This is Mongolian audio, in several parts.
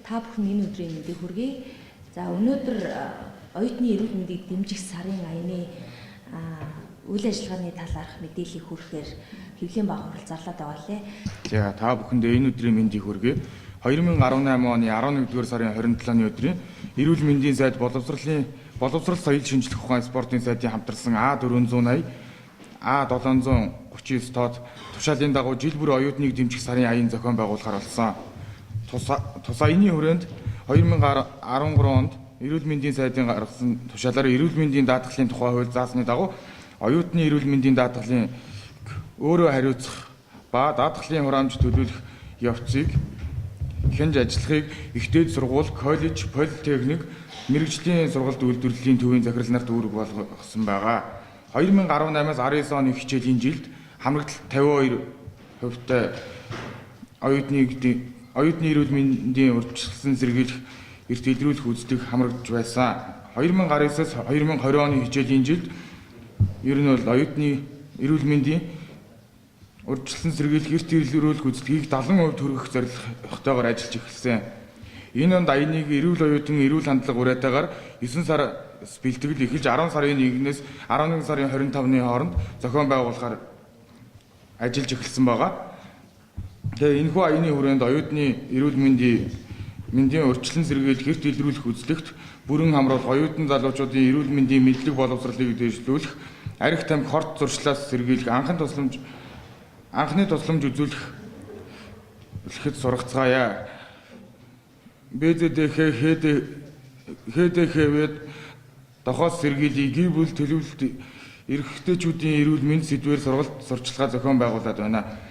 та бүхэн энэ өдрийн мэндийг хүргэе. За өнөөдөр оюутны эрүүл мэндийг дэмжих сарын аяны үйл ажиллагааны талаарх мэдээллийг хүргэхээр хэвлэлийн баг хурал зарлаад байгаа лээ. За та бүхэндээ энэ өдрийн мэндийг хүргэе. 2018 оны 11-р сарын 27-ны өдрийн эрүүл мэндийн сайд боловсрол соёл шинжлэх ухаан спортын сайдын хамтарсан А480 А739 тоод тушаалын дагуу жил бүр оюутныг дэмжих сарын аян зохион байгуулахаар болсон. Тусаяны хүрээнд 2013 онд эрүүл мэндийн сайдын гаргасан тушаалаар эрүүл мэндийн даатгалын тухай хууль заасны дагуу оюутны эрүүл мэндийн даатгалын өөрөө хариуцах ба даатгалын хураамж төлөвлөх явцыг хянж ажиллахыг ихтэй сургууль, коллеж, политехник, мэрэгжлийн сургалт үйлдвэрлэлийн төвийн захирал нарт үүрэг болгосон байгаа. 2018-аас 19 оны хичээлийн жилд хамрагдалт 52% оюутны эрүүл мэндийн урьдчилсан сэргийлэх эрт илрүүлэх үздэг хамрагдж байсан. 2019-с 2020 оны хичээлийн жилд ер нь бол оюутны эрүүл мэндийн урьдчилсан сэргийлэх эрт илрүүлэх үздэгийг 70% төрөх зорилготойгоор ажиллаж эхэлсэн. Энэ онд аяныг эрүүл оюутан эрүүл хандлага уриатаагаар 9 сараас бэлтгэл эхэлж 10 сарын 1-ээс 11 сарын 25-ны хооронд зохион байгуулахаар ажиллаж эхэлсэн байгаа. Тэгээ энэхүү аяны хүрээнд оюутны эрүүл мэндийн урьдчилан сэргийлэх эрт илрүүлэх үзлэгт бүрэн хамруулах оюутан залуучуудын эрүүл мэндийн мэдлэг боловсролыг дэвшлүүлэх, арх тамхи хорт зуршлаас сэргийлэх, анхны тусламж үзүүлэхэд сургацгаая. БЗДХ ХДХ-д дохоос сэргийлэх, гэр бүл төлөвлөлт эрхтэйчүүдийн эрүүл мэнд сэдвээр сургалт сурчлагаа зохион байгуулад байна.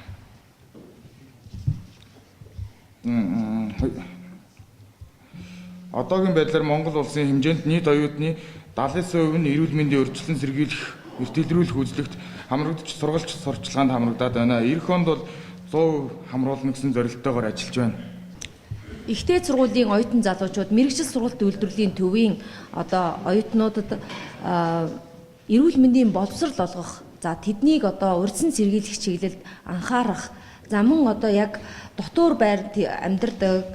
Одоогийн байдлаар Монгол улсын хэмжээнд нийт оюутны 79% нь эрүүл мэндийн урьдчилан сэргийлэх, эрт илрүүлэх үзлэгт хамрагдаж сургалт сурчлагаанд хамрагдаад байна. Эх онд бол 100% хамруулна гэсэн зорилттойгоор ажиллаж байна. Ихтэй сургуулийн оюутан залуучууд мэрэгжил сургалт үйлдвэрлэлийн төвийн оюутнуудад эрүүл мэндийн боловсрол олгох, за тэднийг урьдчилан сэргийлэх чиглэлд анхаарах, за мөн яг дотуур байр амьдардаг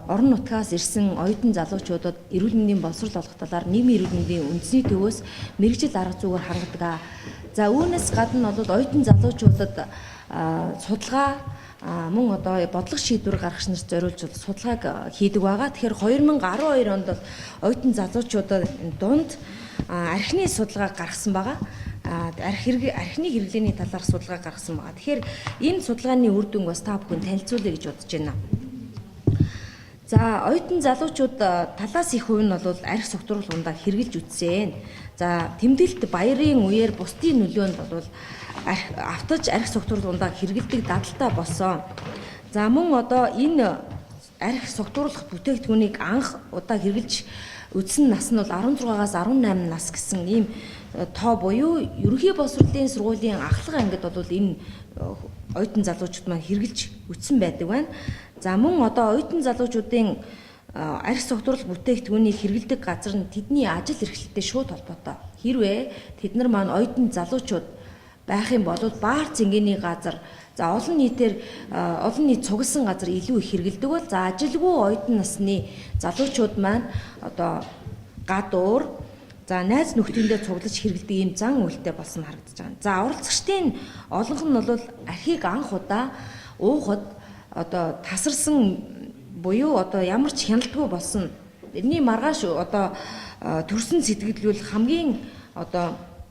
орон нутгаас ирсэн оюутан залуучуудад эрүүл мэндийн боловсрол олгох талаар нийгмийн эрүүл мэндийн үндэсний төвөөс мэрэгжил арга зүйгээр хангадаг. За үүнээс гадна бол оюутан залуучуудад судалгаа мөн бодлого шийдвэр гаргагч нарт зориулж судалгааг хийдэг байгаа. Тэгэхээр 2012 онд оюутан залуучуудад дунд архины судалгаа гаргасан байгаа. Архины хэрэглээний талаарх судалгаа гаргасан байгаа. Тэгэхээр энэ судалгааны үр дүнг бас та бүхэн танилцуулъя гэж бодож байна. За оюутан залуучууд талаас их хувь нь бол арх согтууруулах ундаа хэрэгжилж үтсэн. За тэмдэглэлт баярын үеэр бусдын нөлөөнд бол автаж арх согтууруулах ундаа хэрэгэлдэг дадалтай болсон. За мөн энэ арх согтууруулах бүтээгдэхүүнийг анх удаа хэрэгжилж үтсэн нас нь бол 16-аас 18 нас гэсэн ийм тоо буюу ерөнхий боловсролын сургуулийн ахлах ангид бол энэ оюутан залуучууд маань хэрэгжилж үтсэн байдаг байна. За мөн оюутан залуучуудын арх согтууруулах бүтээгдэхүүнийг хэрэглэдэг газар нь тэдний ажил эрхлэлтэй шууд холбоотой. Хэрвээ тэд нар маань оюутан залуучууд байх юм бол баар цэнгэний газар, за олон нийт цугласан газар илүү их хэрэглэдэг бол за ажилгүй оюутан насны залуучууд маань гадуур, за найз нөхдөндөө цуглаж хэрэглэдэг ийм зан үйлтэй болсон харагдаж байгаа. За оролцогчдын олонх нь бол архийг анх удаа уухад тасарсан буюу ямар ч хяналтгүй болсон. Энэний маргааш төрсөн сэтгэлдэл хамгийн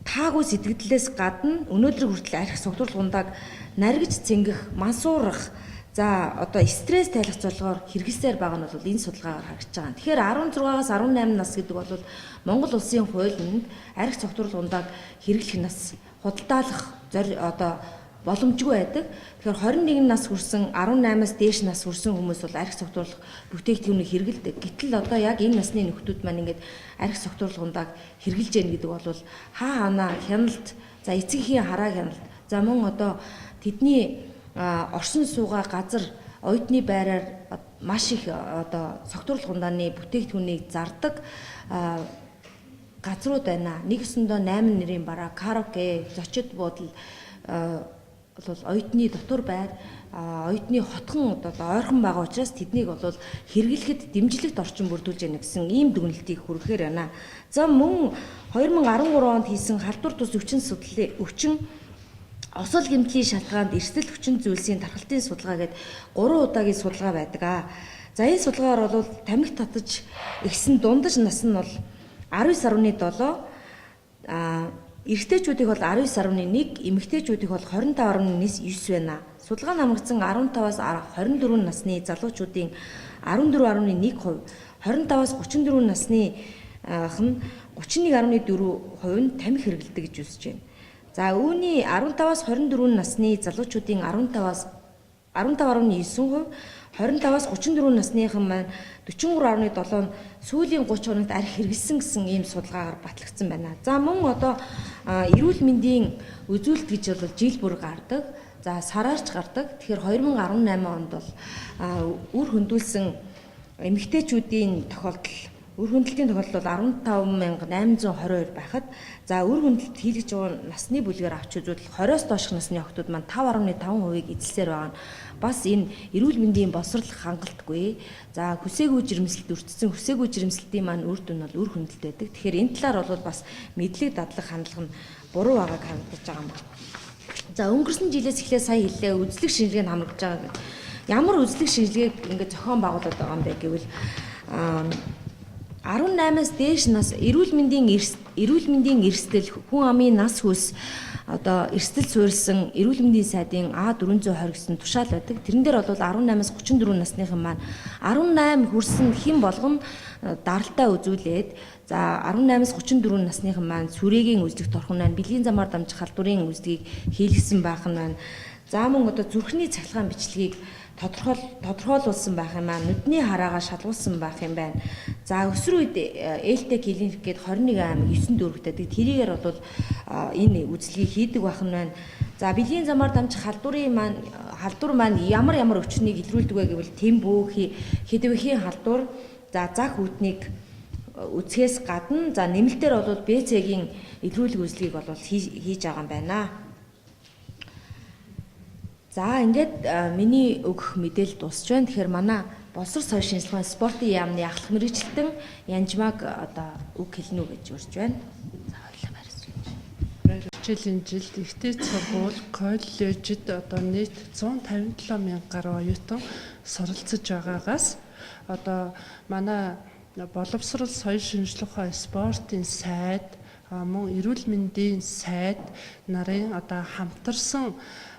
таагүй сэтгэлдлээс гадна өнөөдөр хүртэл арх согтууруулах ундааг наргиж цэнгэх, мансуурах, за стресс тайлах зорилгоор хэрэглэсээр байгаа нь бол энэ судалгаагаар харагдаж байгаа. Тэгэхээр 16-аас 18 нас гэдэг бол Монгол улсын хуулинд арх согтууруулах ундааг хэрэглэх нас худалдаалах боломжгүй байдаг. Тэгэхээр 21 нас хүрсэн 18-аас дээш нас хүрсэн хүмүүс бол арх согтууруулах бүтээгдэхүүнийг хэрэглэдэг. Гэтэл яг энэ насны нөхдүүд маань ингээд арх согтууруулах ундааг хэрэглэж яах гэдэг бол хаана хяналт, за эцгийн хараа хяналт, за мөн тэдний оршин суугаа газар оюутны байраар маш их согтууруулах ундааны бүтээгдэхүүнийг зардаг газрууд байна. Нэгэсэндээ 8 нэрийн бараа, караоке, зочид буудал бол оюутны дотор байр, оюутны хотхон одоо ойрхон байгаа учраас тэднийг бол хэрэглэхэд дэмжлэгт орчин бүрдүүлж яана гэсэн ийм дүгнэлтийг хүргэхээр байна. За мөн 2013 онд хийсэн халдвар тус өвчин осол гэмтлийн шалтгаанд эрсдэл хүчин зүйлсийн тархалтын судалгаа гэдэг 3 удаагийн судалгаа байдаг. За энэ судалгаагаар бол тамхи татаж ихсэн дундаж нас нь бол 19.7, эрэгтэйчүүдийг бол 19.1, эмэгтэйчүүдийг бол 25.9 байна. Судалгаа намрагдсан 15-аас 24 насны залуучуудын 14.1%, 25-аас 34 насны хэн 31.4% нь тамхи хэрэглэдэг гэж үзэж байна. За үүний 15-аас 24 насны залуучуудын 15-аас 15.9%, 25-аас 34 насныхан маань 43.7 нь сүүлийн 30 хоногт архи хэрэгэлсэн гэсэн ийм судалгаагаар батлагдсан байна. За мөн одоо эрүүл мэндийн үзүүлэлт гэж бол жил бүр гардаг. За сараарч гардаг. Тэгэхээр 2018 онд бол үр хөндүүлсэн эмэгтэйчүүдийн тохиолдол үр хөндлөлтийн тохиолдол бол 15,822 байхад за үр хөндлөлт хийлгэж байгаа насны бүлгээр авч үзвэл 20-оос доош насны охтууд маань 5.5%-ийг эзэлсээр байгаа нь бас энэ эрүүл мэндийн боловсрол хангалтгүй. За хүсээгүй жирэмслэлт өртсөн хүсээгүй жирэмслэлтийн маань үр дүн бол үр хөндлөлт байдаг. Тэгэхээр энэ талаар бол бас мэдлэг дадлах хандлага нь буруу байгааг хангаж байгаа юм байна. За өнгөрсөн жилээс эхлээ сая хэллээ үзлэг шинжилгээнд хамрагдж байгаа. Ямар үзлэг шинжилгээг ингээд зохион байгуулад байгаа юм бэ гэвэл 18-аас дээш нас эрүүл мэндийн эрсдэл хүн амын нас хөлс одоо эрсдэл суурилсан эрүүл мэндийн сайдын А420 гэсэн тушаал байдаг. Тэрэн дээр бол 18-аас 34 насныхан маань 18 хүрсэн хэн болгон даралтаа үзүүлээд за 18-аас 34 насныхан маань сүрээгийн үзлэгт орох нь байна. Бэлгийн замаар дамжих халдварын үзлэгийг хийлгэсэн байх нь байна. За мөн одоо зүрхний цахилгаан бичлэгийг тодорхойлуулсан байх юм аа. Нүдний хараагаа шалгуулсан байх юм байна. За өсвөр үед ээлтэй клиник гээд 21 аймаг 9 дүүрэгтэй. Тэрийгээр бол энэ үзлэгийг хийдэг байх нь байна. За бэлгийн замаар дамжих халдвар маань ямар өвчнийг илрүүлдэг вэ гэвэл тембүү, хэдвэхийн халдвар, за зах үүднийг үзэхээс гадна за нэмэлтээр бол БЦ-гийн илрүүлэг үзлэгийг бол хийж байгаа юм байна. За ингээд миний өгөх мэдээлэл дуусч байна. Тэгэхээр манай боловсрол соёл шинжилгээ спортын яамны ахлах мэргэжилтэн Янжмаг одоо үг хэлнэ үү гэж урьж байна. За хоёулаа баярлалаа. Хичээлийн жилд ихтэй сургууль, коллежид одоо нийт 157 мянга гаруй оюутан суралцж байгаагаас одоо манай боловсрол соёл шинжилгээ спортын сайд мөн эрүүл мэндийн сайд нарын одоо хамтарсан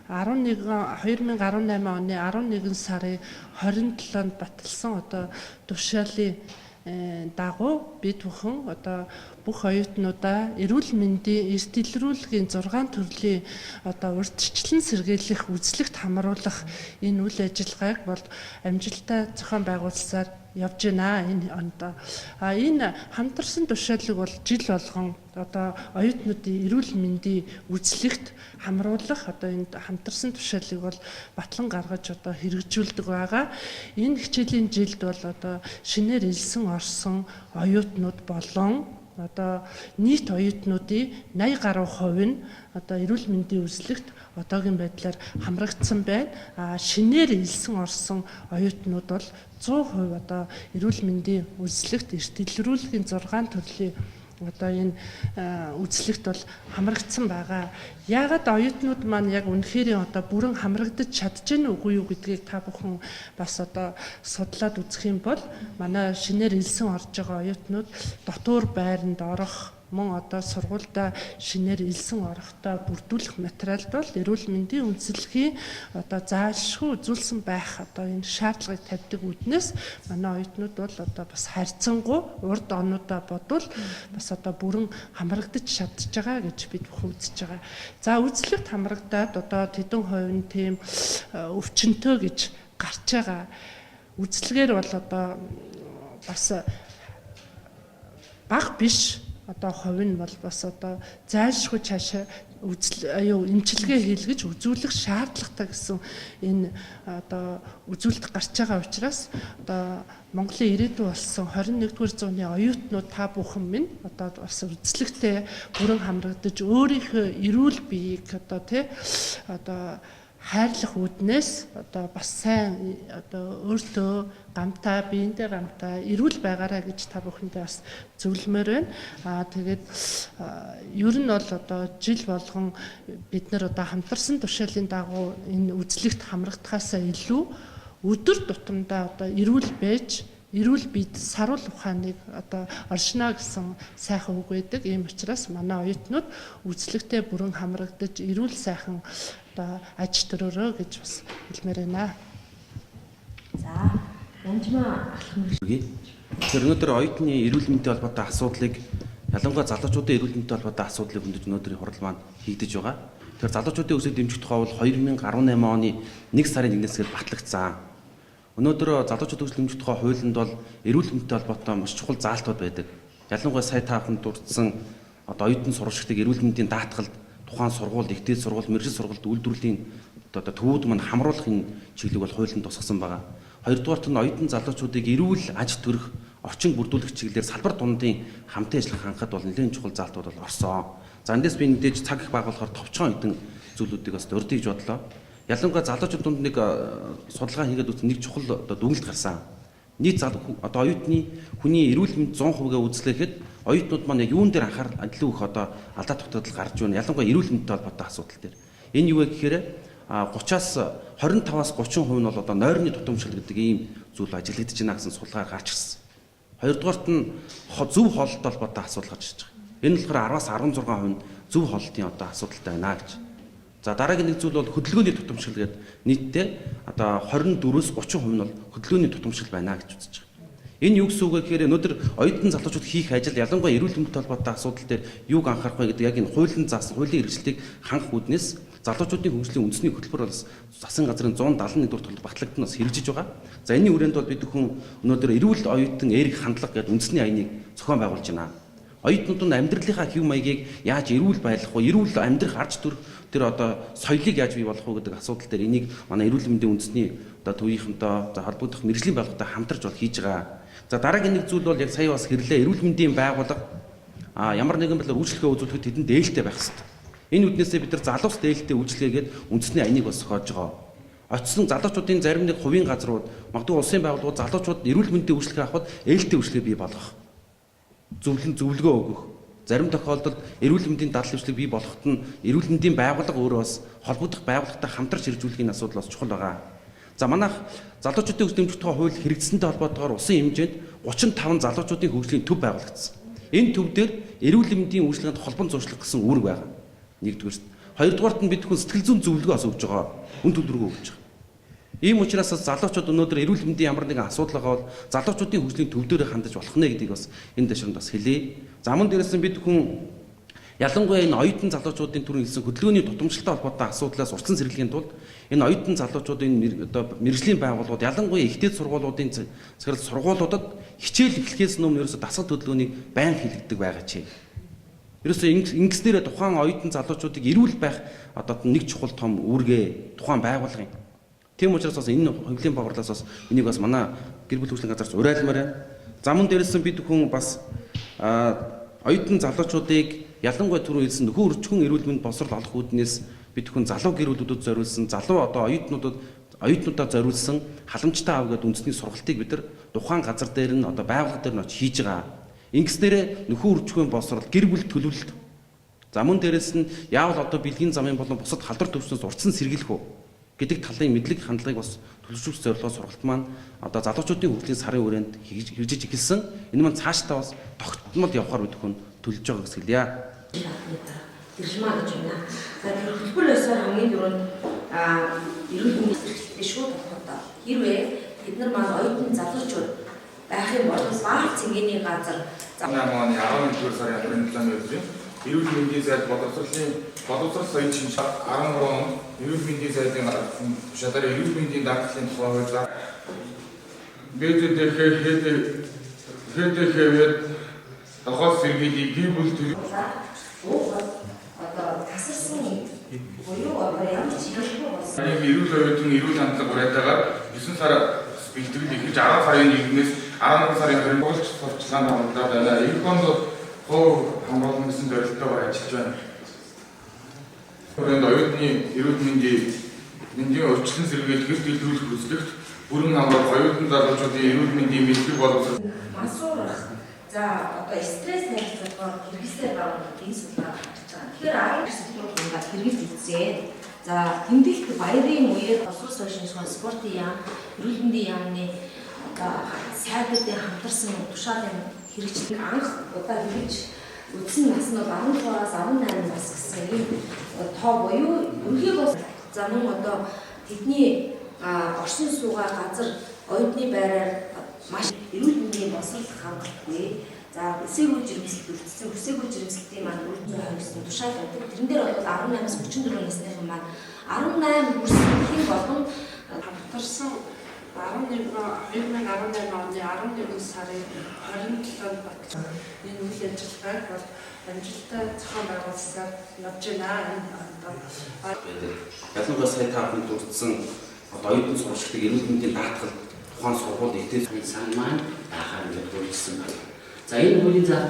2018 оны 11 сарын 27-нд баталсан одоо тушаалын дагуу бид бүхэн одоо бүх оюутнуудаа эрүүл мэндийн эрт илрүүлгийн 6 төрлийн одоо урьдчилан сэргийлэх үзлэгт хамруулах энэ үйл ажиллагааг бол амжилттай зохион байгуулсаар явж байна энэ онд. Энэ хамтарсан тушаалыг бол жил болгон одоо оюутнуудын эрүүл мэндийн үзлэгт хамруулах одоо энэ хамтарсан тушаалыг бол батлан гаргаж одоо хэрэгжүүлдэг байгаа. Энэ хичээлийн жилд бол одоо шинээр элсэн орсон оюутнууд болон одоо нийт оюутнуудын 80 гаруй хувь нь одоо эрүүл мэндийн үзлэгт одоогийн байдлаар хамрагдсан байна. Шинээр элсэн орсон оюутнууд бол 100% одоо эрүүл мэндийн үзлэгт эрт илрүүлгийн 6 төрлийн одоо энэ үзлэгт бол хамрагдсан байгаа. Яагаад оюутнууд маань яг үнэхээр одоо бүрэн хамрагдаж чадчихна үгүй юу гэдгийг та бүхэн бас одоо судлаад үзэх юм бол манай шинээр элсэн орж байгаа оюутнууд дотуур байранд орох мөн одоо сургуультай шинээр элсэн орохдоо бүрдүүлэх материалд бол эрүүл мэндийн үндэслэлийн одоо заашгүй үзүүлсэн байх одоо энэ шаардлагыг тавьдаг үүднээс манай оюутнууд бол одоо бас харьцангуй урд онуудаа бодвол бас одоо бүрэн хамрагдаж чадж байгаа гэж бид бүхэн үзэж байгаа. За үзлэгт хамрагдаад одоо тэдэн хувь нь тийм өвчнөтөө гэж гарч байгаа. Үзлэгээр бол одоо бас бага биш одоо хувь нь бол бас одоо зайлшгүй цаашаа эмчилгээ хийлгэж үзүүлэх шаардлагатай гэсэн энэ одоо үзүүлэлт гарч байгаа учраас одоо Монголын ирээдүй болсон 21-р зууны оюутнууд та бүхэн минь одоо бас үзлэгтээ бүрэн хамрагдаж өөрийнхөө эрүүл биеийг одоо одоо хайрлах үүднээс одоо бас сайн одоо өөртөө гамтай, биендээ гамтай, эрүүл байгаарай гэж та бүхэндээ бас зөвлөмөр байна. Тэгээд ер нь бол одоо жил болгон бид нар одоо хамтарсан тушаалын дагуу энэ үзлэгт хамрагдахаасаа илүү өдөр тутамдаа одоо эрүүл байж, эрүүл бид саруул ухааныг одоо оршино гэсэн сайхан үг байдаг. Ийм учраас манай оюутнууд үзлэгтээ бүрэн хамрагдаж эрүүл сайхан одоо аж төрөөрөө гэж бас хэлмээр байна. За, Унжмаа алхам. Тэгэхээр өнөөдөр оюутны эрүүл мэндийн холбоотой асуудлыг ялангуяа залуучуудын эрүүл мэндийн холбоотой асуудлыг хөндөж өнөөдрийн хурал маань хийгдэж байгаа. Тэгэхээр залуучуудын өсөлт дэмжих тухай бол 2018 оны 1 сарын 1-ээс батлагдсан. Өнөөдөр залуучууд өсөлт дэмжих тухай хуулинд бол эрүүл мэндийн холбоотой маш чухал заалтууд байдаг. Ялангуяа сая та бүхэн дурдсан одоо оюутны сурагчдыг эрүүл мэндийн даатгалд тухайн сургууль, ихтэй сургууль, мэргэжил сургуульд үйлдвэрлэлийн одоо төвүүд мань хамруулахын чиглэлийг бол хуулинд тусгасан байгаа. Хоёрдугаарт нь оюутан залуучуудыг эрүүл аж төрөх орчин бүрдүүлэх чиглэлээр салбар дундын хамтын ажиллагааг хангахад бол нэлээд чухал заалтууд бол орсон. За эндээс би мэдээж цаг их байгуулахаар товчхон хэдэн зүйлүүдийг бас дурдъя гэж бодлоо. Ялангуяа залуучууд дунд нэг судалгаа хийгээд үзсэн нэг чухал одоо дүгнэлт гарсан. Нийт одоо оюутны хүний эрүүл мэнд 100%-гээ үзлэхэд оюутнууд маань яг юун дээр анхаарал илүү их одоо алдаа тогтоодол гарч байна. Ялангуяа эрүүл мэндтэй холбоотой асуудал дээр. Энэ юу вэ гэхээр 30-аас 25-аас 30% нь бол одоо нойрны тутамшил гэдэг ийм зүйл ажиглагдаж байна гэсэн судалгаар гарч ирсэн. Хоёрдугаарт нь зөв хооллолтой холбоотой асуудал гарч ирж байгаа. Энэ болохоор 10-аас 16% нь зөв хооллолтын одоо асуудалтай байна гэж. За дараагийн нэг зүйл бол хөдөлгөөний тутамшил гэдэг нийтдээ одоо 24-өөс 30% нь бол хөдөлгөөний тутамшил байна гэж үзэж байгаа. Энэ юу гэсэн үг вэ гэхээр өнөөдөр оюутан залуучууд хийх ажил ялангуяа эрүүл мэндтэй холбоотой асуудал дээр юуг анхаарах вэ гэдэг яг энэ хуулийн заасан хуулийн хэрэгжилтийг хангах үүднээс залуучуудын хөгжлийн үндэсний хөтөлбөр бол засгийн газрын 171 дугаар төлөв батлагдсан бас хэрэгжиж байгаа. За энэний хүрээнд бол бид бүхэн өнөөдөр эрүүл оюутан эерэг хандлага гэдэг үндэсний аяныг зохион байгуулж байна. Оюутнууд нь амьдралынхаа хэв маягийг яаж эрүүл байлгах вэ? Эрүүл амьдрах арч төрх тэр одоо соёлыг яаж бий болгох вэ гэдэг асуудал дээр энийг манай эрүүл мэндийн үндэсний одоо төвийнхөнтэй холбогдох мэргэжлийн байгууллагатай хамтарч бол хийж байгаа. За дараагийн нэг зүйл бол яг сая бас хэрлээ эрүүл мэндийн байгууллага ямар нэгэн байдлаар үйлчлэгээ үзүүлэхэд тэдэнд дээлтэй байх хэрэгтэй. Энэ үднээсээ бид нар залуус дээлтэй үйлчлэгээгээд үндэсний аяныг бас зохиож байгаа. Очсон залуучуудын зарим нэг хувийн газрууд магадгүй улсын байгууллагууд залуучууд эрүүл мэндийн үйлчлэгээ авахд ээлтэй үйлчлэгээ бий болгох. Зөвлөгөө өгөх. Зарим тохиолдолд эрүүл мэндийн дадлын үйлчлэг бий болоход нь эрүүл мэндийн байгууллага өөрөө бас холбогдох байгууллагатай хамтарч хэрэгжүүлэхийн асуудал бас чухал байгаа. За манайх залуучуудын өсөлт дэмжих тухай хууль хэрэгжсэнтэй холбоотойгоор улсын хэмжээнд 35 залуучуудын хөгжлийн төв байгуулагдсан. Энэ төв дээр эрүүл мэндийн үйлчлэгэнд холбон зуршлах гэсэн үүрэг байгаа. Нэгдүгээрт. Хоёрдугаарт нь бид хүн сэтгэл зүйн зөвлөгөө өгж байгаа. Үн төлбөргөө өгж байгаа. Ийм учраас залуучууд өнөөдөр эрүүл мэндийн ямар нэгэн асуудал байгаа бол залуучуудын хөгжлийн төв дээр хандаж болох нэ гэдгийг бас энэ дэшранд бас хэлье. За мөн дээрээс нь бид хүн ялангуяа энэ оюутан залуучуудын түрүүн хэлсэн хөдөлгөөний тутамшилтай холбоотой асуудлаас урьдчилан сэргийлэхийн тулд энэ оюутан залуучуудын одоо мэргэжлийн байгууллагууд ялангуяа ихтэй сургуулиудын захирал сургуулиудад хичээл эхлэхээс өмнө ерөөсө дасгал хөдөлгөөнийг байнга хийлгдэг байгаа ч. Ерөөсө ингэснээр тухайн оюутан залуучуудыг эрүүл байх одоо нэг чухал том үүргээ тухайн байгууллагын. Тийм учраас бас энэ хөвлийн баварлаас бас энийг бас манай гэр бүл хөгжлийн газраас урайлмаар байна. За мөн дээрээс нь бид хүн бас оюутан залуучуудыг ялангуяа түрүү хэлсэн нөхөн өрчгөн эрүүл мэнд боловсрол олох үүднээс бид хүн залуу гэр бүлүүдэд зориулсан залуу одоо оюутнуудаа зориулсан халамжтай аав гэдэг үндэсний сургалтыг бид нар тухайн газар дээр нь одоо байгууллага дээр нь очиж хийж байгаа. Ингэснээр нөхөн өрчгөн боловсрол гэр бүл төлөвлөлт. За мөн дээрээс нь яавал одоо бэлгийн замын болон бусад халдвар төвчнөөс урьдчилан сэргийлэх үү гэдэг талын мэдлэг хандлагыг бас төлөвшүүлэх зорилгоор сургалт маань одоо залуучуудын хөгжлийн сарын хүрээнд хэрэгжиж эхэлсэн. Энэ маань цаашдаа бас тогтмол явахаар бид хүн төлж байгаа гэж хэлье. Тэржмаа гэж байна. За тэр хөтөлбөр ёсоор хамгийн дөрөв эрүүл мэндийн хэрэгцээтэй шууд холбоотой. Хэрвээ бид нар маань оюутан залуучууд байх юм бол баах цэнгэний газар 11 сарын 27-нд эрүүл мэндийн сайд боловсрол соёлын шинж 13 он эрүүл мэндийн сайдын шатар эрүүл мэндийн даатгалын тухай хуулиар хэд тохиолдол сэргийлийг гэр бүл одоо тасарсан буюу одоо ямар ч хэрэггүй болсон. Эрүүл оюутан эрүүл хандлага уриатаагаар 9 сар бэлтгэл ихэж 10 сарын 1-ээс 11 сарын 20-нд сурчлагын хамтлаад байна. Энэ хонд хоо хамгаалсан гэсэн зорилготойгоор ажиллаж байна. Өөрөнд оюутны эрүүл мэндийн Нэндийн урьдчилан сэргийлэх эрт илрүүлэх үзлэгт бүрэн хамрах оюутан залуучуудын эрүүл мэндийн мэдлэг боловсрол мансуурах за одоо стресс харилцаагаар хэрэгсээр гарах энэ судалгаа гарч байгаа. Тэгэхээр 10 сэдвүүд ингээд хэрэгжүүлсэн. За тэмдэглэлт баярын үеэр боловсрол суурьшин спортын яам, эрүүл мэндийн яамны одоо сайдуудын хамтарсан тушаалын хэрэгжлийг анх удаа хэрэгж үдсэн нас нь 16-аас 18 нас гэсэн ийм тоо буюу өргөийг бас за мөн одоо тэдний оршин суугаа газар оюутны байраар маш эрүүл мэндийн боловсрол хангалтгүй. За эсээгүй жирэмслэлт үлдсэн эсээгүй жирэмслэлтийн маань үр дүн хангасан тушаал байдаг. Тэрэн дээр бол 18-аас 34 насныхан маань 18 хүрсэн болгон хамтарсан 2018 оны 11 сарын 27-нд батлсан энэ үйл ажиллагааг бол амжилттай зохион байгуулсаар явж байна. Ялангуяа сая та бүхэнд дурдсан оюутан сурагчдыг эрүүл мэндийн даатгал тухайн сургууль идэвхтэй сан маань байхаар ингээд дурдсан байна. За энэ үеийн